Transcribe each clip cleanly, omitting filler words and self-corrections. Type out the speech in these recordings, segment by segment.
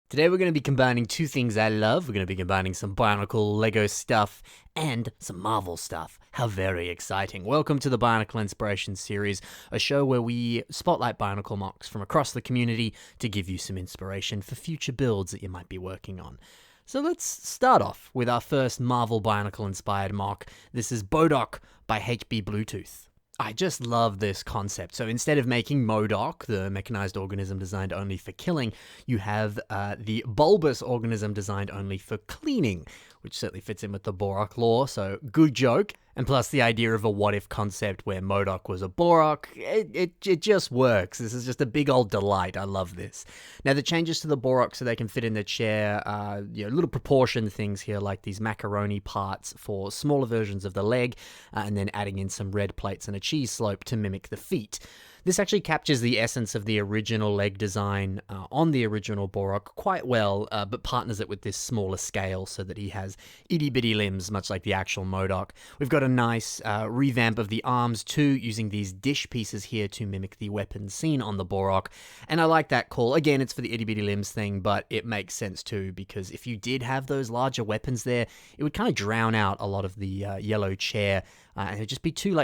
Today we're going to be combining two things I love. We're going to be combining some Bionicle Lego stuff and some Marvel stuff. How very exciting. Welcome to the Bionicle Inspiration Series, a show where we spotlight Bionicle MOCs from across the community to give you some inspiration for future builds that you might be working on. So let's start off with our first Marvel Bionicle inspired MOC. This is Bodock by HB Bluetooth. I just love this concept. So instead of making Bodock, the mechanized organism designed only for killing, you have the bulbous organism designed only for cleaning, which certainly fits in with the Bodock lore, so good joke. And plus the idea of a what-if concept where Bodock was a Bodock, it just works. This is just a big old delight. I love this. Now the changes to the Bodock so they can fit in the chair, little proportion things here like these macaroni parts for smaller versions of the leg, and then adding in some red plates and a cheese slope to mimic the feet. This actually captures the essence of the original leg design on the original Bodock quite well, but partners it with this smaller scale so that he has itty-bitty limbs, much like the actual MODOK. We've got a nice revamp of the arms too, using these dish pieces here to mimic the weapons seen on the Bodock. And I like that call. Again, it's for the itty-bitty limbs thing, but it makes sense too, because if you did have those larger weapons there, it would kind of drown out a lot of the yellow chair, and it would just be too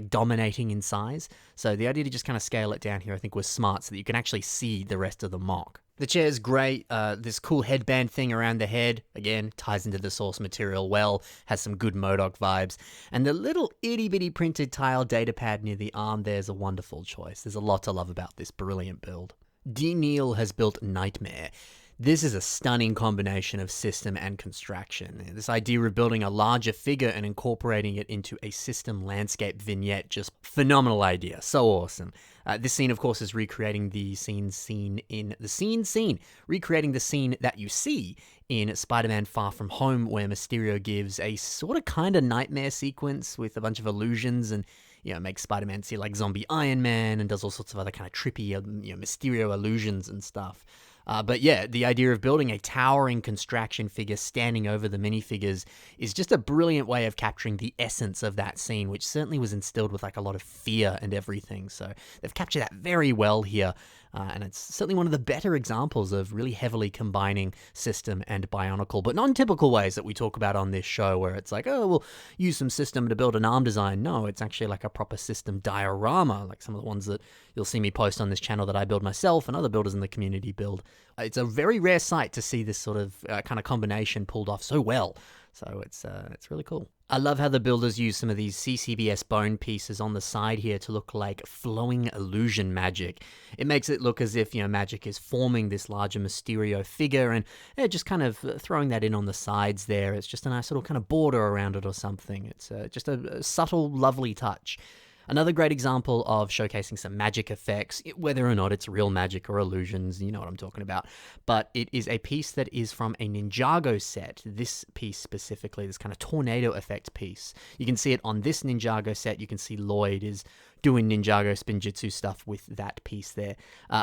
dominating in size. So the idea to just kind of scale it down here I think was smart so that you can actually see the rest of the MOC. The chair's great, this cool headband thing around the head, again, ties into the source material well, has some good MODOK vibes, and the little itty-bitty printed tile datapad near the arm there's a wonderful choice. There's a lot to love about this brilliant build. D. Neal has built Nightmare. This is a stunning combination of system and construction. This idea of building a larger figure and incorporating it into a system landscape vignette, just phenomenal idea. So awesome. This scene, of course, is recreating the recreating the scene that you see in Spider-Man Far From Home, where Mysterio gives a sort of kind of nightmare sequence with a bunch of illusions and makes Spider-Man see like zombie Iron Man and does all sorts of other kind of trippy, Mysterio illusions and stuff. But yeah, the idea of building a towering construction figure standing over the minifigures is just a brilliant way of capturing the essence of that scene, which certainly was instilled with like a lot of fear and everything. So they've captured that very well here. And it's certainly one of the better examples of really heavily combining system and Bionicle, but not in typical ways that we talk about on this show where it's like, oh, we'll use some system to build an arm design. No, it's actually like a proper system diorama, like some of the ones that you'll see me post on this channel that I build myself and other builders in the community build. It's a very rare sight to see this sort of kind of combination pulled off so well. So it's really cool. I love how the builders use some of these CCBS bone pieces on the side here to look like flowing illusion magic. It makes it look as if, magic is forming this larger Mysterio figure and just kind of throwing that in on the sides there. It's just a nice little kind of border around it or something. It's just a subtle, lovely touch. Another great example of showcasing some magic effects, whether or not it's real magic or illusions, you know what I'm talking about. But it is a piece that is from a Ninjago set. This piece specifically, this kind of tornado effect piece. You can see it on this Ninjago set. You can see Lloyd is doing Ninjago Spinjitzu stuff with that piece there.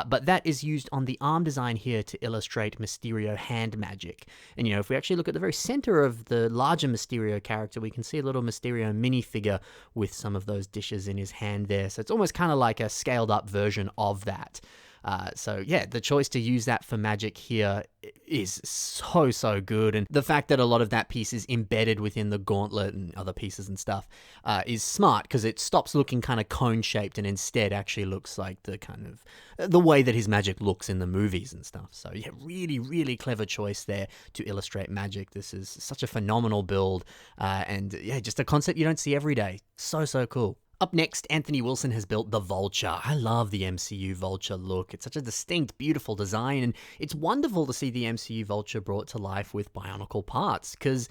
But that is used on the arm design here to illustrate Mysterio hand magic. And, if we actually look at the very center of the larger Mysterio character, we can see a little Mysterio minifigure with some of those dishes in his hand there. So it's almost kind of like a scaled up version of that. So yeah, the choice to use that for magic here is so good, and the fact that a lot of that piece is embedded within the gauntlet and other pieces and stuff is smart, because it stops looking kind of cone shaped and instead actually looks like the kind of the way that his magic looks in the movies and stuff. So yeah, really clever choice there to illustrate magic. This is such a phenomenal build, and yeah, just a concept you don't see every day. So cool. Up next, Anthony Wilson has built the Vulture. I love the MCU Vulture look. It's such a distinct, beautiful design, and it's wonderful to see the MCU Vulture brought to life with Bionicle parts, because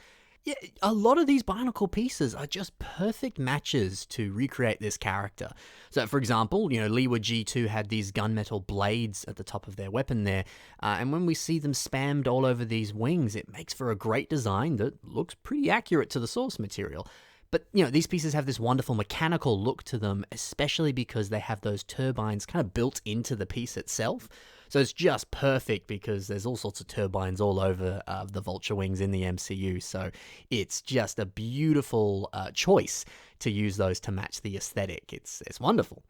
a lot of these Bionicle pieces are just perfect matches to recreate this character. So, for example, Lewa G2 had these gunmetal blades at the top of their weapon there, and when we see them spammed all over these wings, it makes for a great design that looks pretty accurate to the source material. But, these pieces have this wonderful mechanical look to them, especially because they have those turbines kind of built into the piece itself. So it's just perfect because there's all sorts of turbines all over the Vulture wings in the MCU. So it's just a beautiful choice to use those to match the aesthetic. It's wonderful.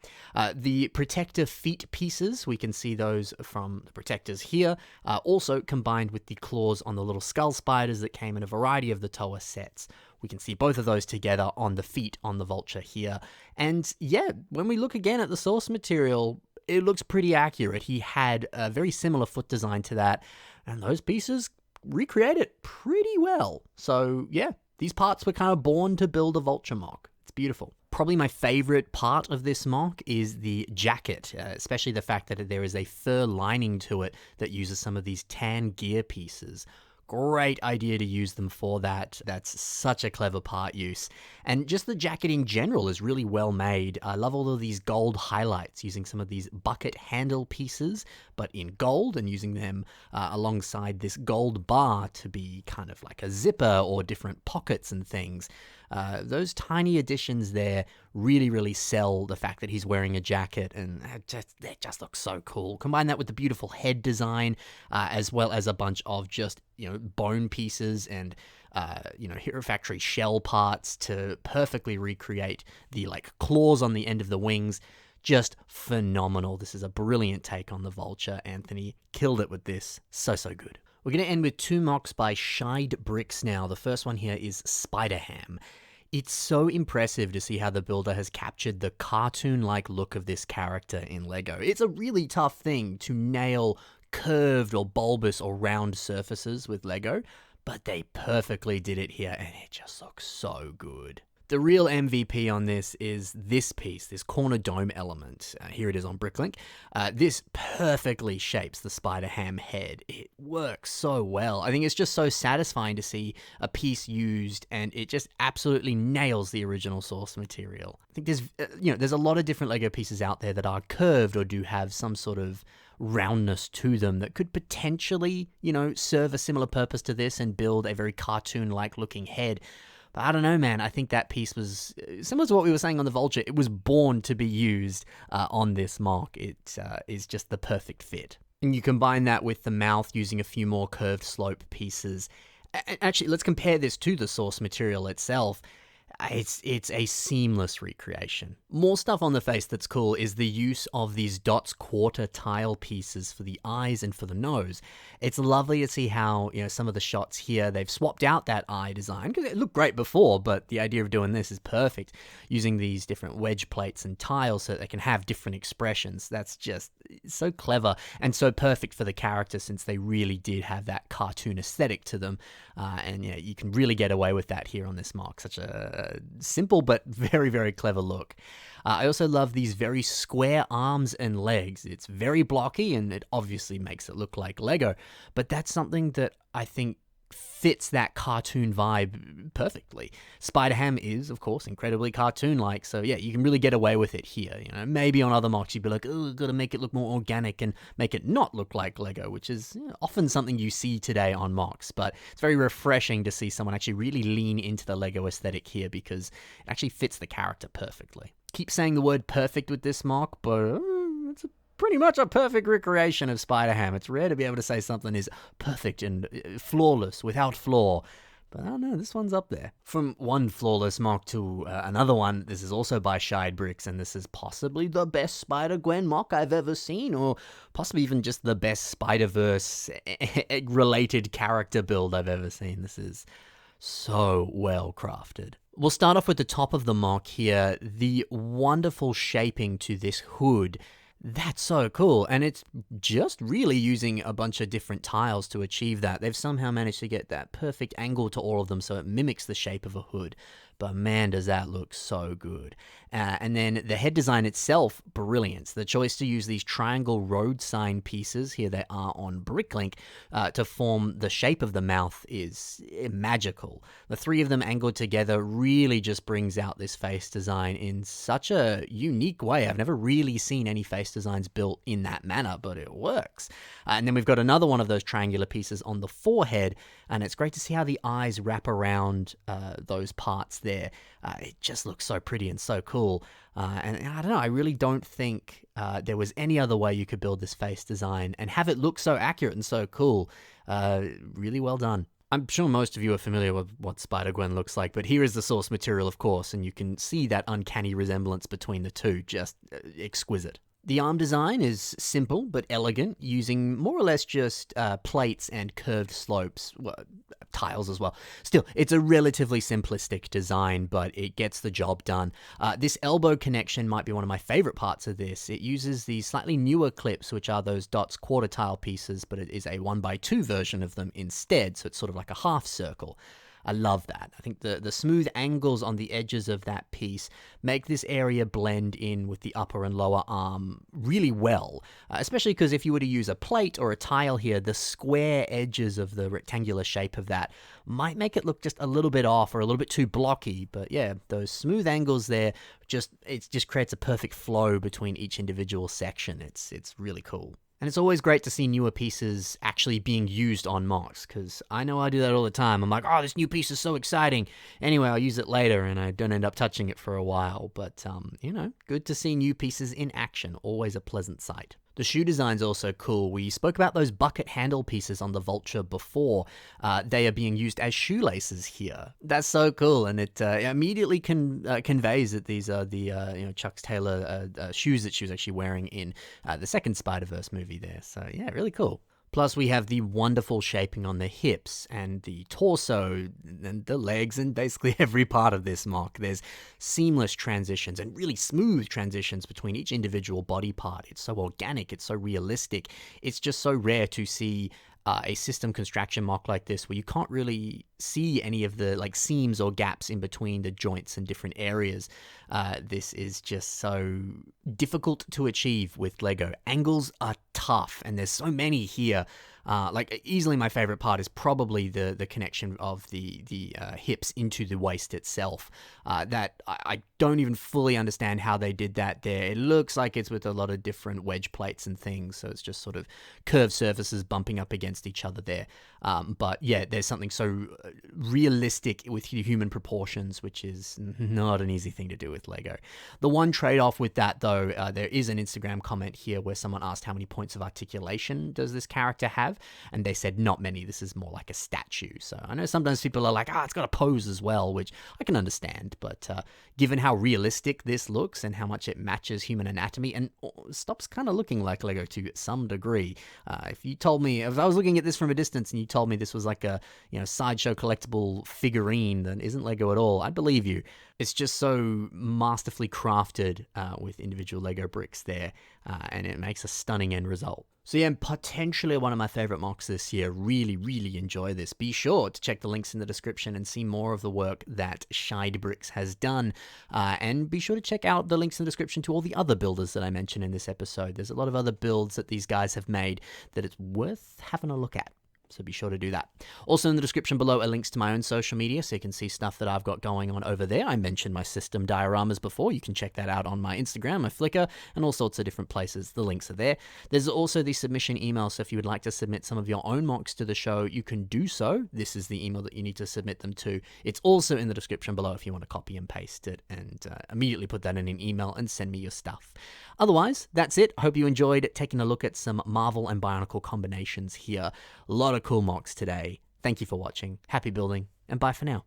The protector feet pieces, we can see those from the protectors here, also combined with the claws on the little skull spiders that came in a variety of the Toa sets. We can see both of those together on the feet on the Vulture here. And yeah, when we look again at the source material, it looks pretty accurate. He had a very similar foot design to that, and those pieces recreate it pretty well. So yeah, these parts were kind of born to build a Vulture MOC. It's beautiful. Probably my favorite part of this MOC is the jacket, especially the fact that there is a fur lining to it that uses some of these tan gear pieces. Great idea to use them for that. That's such a clever part use. And just the jacket in general is really well made. I love all of these gold highlights using some of these bucket handle pieces, but in gold, and using them alongside this gold bar to be kind of like a zipper or different pockets and things. Those tiny additions there really, really sell the fact that he's wearing a jacket, and they just look so cool. Combine that with the beautiful head design, as well as a bunch of just, bone pieces and, Hero Factory shell parts to perfectly recreate the, claws on the end of the wings. Just phenomenal. This is a brilliant take on the Vulture. Anthony killed it with this. So good. We're going to end with two MOCs by Shied Bricks now. The first one here is SpiderHam. It's so impressive to see how the builder has captured the cartoon-like look of this character in LEGO. It's a really tough thing to nail curved or bulbous or round surfaces with LEGO, but they perfectly did it here, and it just looks so good. The real MVP on this is this piece, this corner dome element. Here it is on Bricklink. This perfectly shapes the SpiderHam head. It works so well. I think it's just so satisfying to see a piece used, and it just absolutely nails the original source material. I think there's a lot of different LEGO pieces out there that are curved or do have some sort of roundness to them that could potentially, serve a similar purpose to this and build a very cartoon-like looking head. But I don't know, man. I think that piece was similar to what we were saying on the Vulture. It was born to be used on this MOC. It is just the perfect fit. And you combine that with the mouth using a few more curved slope pieces. Actually, let's compare this to the source material itself. It's a seamless recreation. More stuff on the face that's cool is the use of these dots quarter tile pieces for the eyes and for the nose. It's lovely to see how, some of the shots here, they've swapped out that eye design, because it looked great before, but the idea of doing this is perfect, using these different wedge plates and tiles so that they can have different expressions. That's just so clever and so perfect for the character, since they really did have that cartoon aesthetic to them. And you can really get away with that here on this MOC. Such a simple but very, very clever look. I also love these very square arms and legs. It's very blocky, and it obviously makes it look like Lego, but that's something that I think fits that cartoon vibe perfectly. SpiderHam is, of course, incredibly cartoon-like, so yeah, you can really get away with it here. Maybe on other MOCs you'd be like, oh, gotta make it look more organic and make it not look like Lego, which is often something you see today on MOCs, but it's very refreshing to see someone actually really lean into the Lego aesthetic here, because it actually fits the character perfectly. Keep saying the word perfect with this MOC, but it's pretty much a perfect recreation of SpiderHam. It's rare to be able to say something is perfect and flawless, without flaw. But I don't know, this one's up there. From one flawless MOC to another one, this is also by Shied Bricks, and this is possibly the best SpiderGwen MOC I've ever seen, or possibly even just the best Spider-Verse related character build I've ever seen. This is so well crafted. We'll start off with the top of the MOC here. The wonderful shaping to this hood. That's so cool, and it's just really using a bunch of different tiles to achieve that. They've somehow managed to get that perfect angle to all of them so it mimics the shape of a hood. But man, does that look so good. And then the head design itself, brilliant. The choice to use these triangle road sign pieces, here they are on Bricklink, to form the shape of the mouth is magical. The three of them angled together really just brings out this face design in such a unique way. I've never really seen any face designs built in that manner, but it works. And then we've got another one of those triangular pieces on the forehead, and it's great to see how the eyes wrap around those parts there. It just looks so pretty and so cool. And I don't know, I really don't think there was any other way you could build this face design and have it look so accurate and so cool. Really well done. I'm sure most of you are familiar with what SpiderGwen looks like, but here is the source material, of course, and you can see that uncanny resemblance between the two, just exquisite. The arm design is simple but elegant, using more or less just plates and curved slopes, well, tiles as well. Still, it's a relatively simplistic design, but it gets the job done. This elbow connection might be one of my favorite parts of this. It uses these slightly newer clips, which are those dots quarter tile pieces, but it is a 1x2 version of them instead, so it's sort of like a half circle. I love that. I think the smooth angles on the edges of that piece make this area blend in with the upper and lower arm really well, especially because if you were to use a plate or a tile here, the square edges of the rectangular shape of that might make it look just a little bit off or a little bit too blocky. But yeah, those smooth angles there, it just creates a perfect flow between each individual section. It's really cool. And it's always great to see newer pieces actually being used on MOCs, because I know I do that all the time. I'm like, oh, this new piece is so exciting. Anyway, I'll use it later, and I don't end up touching it for a while. But, good to see new pieces in action. Always a pleasant sight. The shoe design's also cool. We spoke about those bucket handle pieces on the Vulture before. They are being used as shoelaces here. That's so cool, and it immediately conveys that these are the Chuck Taylor shoes that she was actually wearing in the second Spider-Verse movie there. So yeah, really cool. Plus, we have the wonderful shaping on the hips and the torso and the legs and basically every part of this MOC. There's seamless transitions and really smooth transitions between each individual body part. It's so organic, it's so realistic. It's just so rare to see a system construction MOC like this where you can't really see any of the seams or gaps in between the joints and different areas. This is just so difficult to achieve with Lego. Angles are tough, and there's so many here. Easily my favorite part is probably the connection of the hips into the waist itself. That I don't even fully understand how they did that there. It looks like it's with a lot of different wedge plates and things, so it's just sort of curved surfaces bumping up against each other there. But yeah, there's something so realistic with human proportions, which is not an easy thing to do with Lego. The one trade-off with that, though, there is an Instagram comment here where someone asked how many points of articulation does this character have, and they said not many. This is more like a statue. So I know sometimes people are like, it's got a pose as well, which I can understand, but given how realistic this looks and how much it matches human anatomy and stops kind of looking like Lego to some degree, if I was looking at this from a distance and you told me this was like a sideshow collectible figurine that isn't Lego at all, I'd believe you. It's just so masterfully crafted with individual Lego bricks there, and it makes a stunning end result. So yeah, potentially one of my favorite MOCs this year. Really, really enjoy this. Be sure to check the links in the description and see more of the work that Shidebricks has done. And be sure to check out the links in the description to all the other builders that I mentioned in this episode. There's a lot of other builds that these guys have made that it's worth having a look at. So be sure to do that. Also in the description below are links to my own social media, so you can see stuff that I've got going on over there. I mentioned my system dioramas before. You can check that out on my Instagram, my Flickr, and all sorts of different places. The links are there. There's also the submission email, so if you would like to submit some of your own MOCs to the show, you can do so. This is the email that you need to submit them to. It's also in the description below if you want to copy and paste it and immediately put that in an email and send me your stuff. Otherwise, that's it. I hope you enjoyed taking a look at some Marvel and Bionicle combinations here. A lot of cool MOCs today. Thank you for watching. Happy building, and bye for now.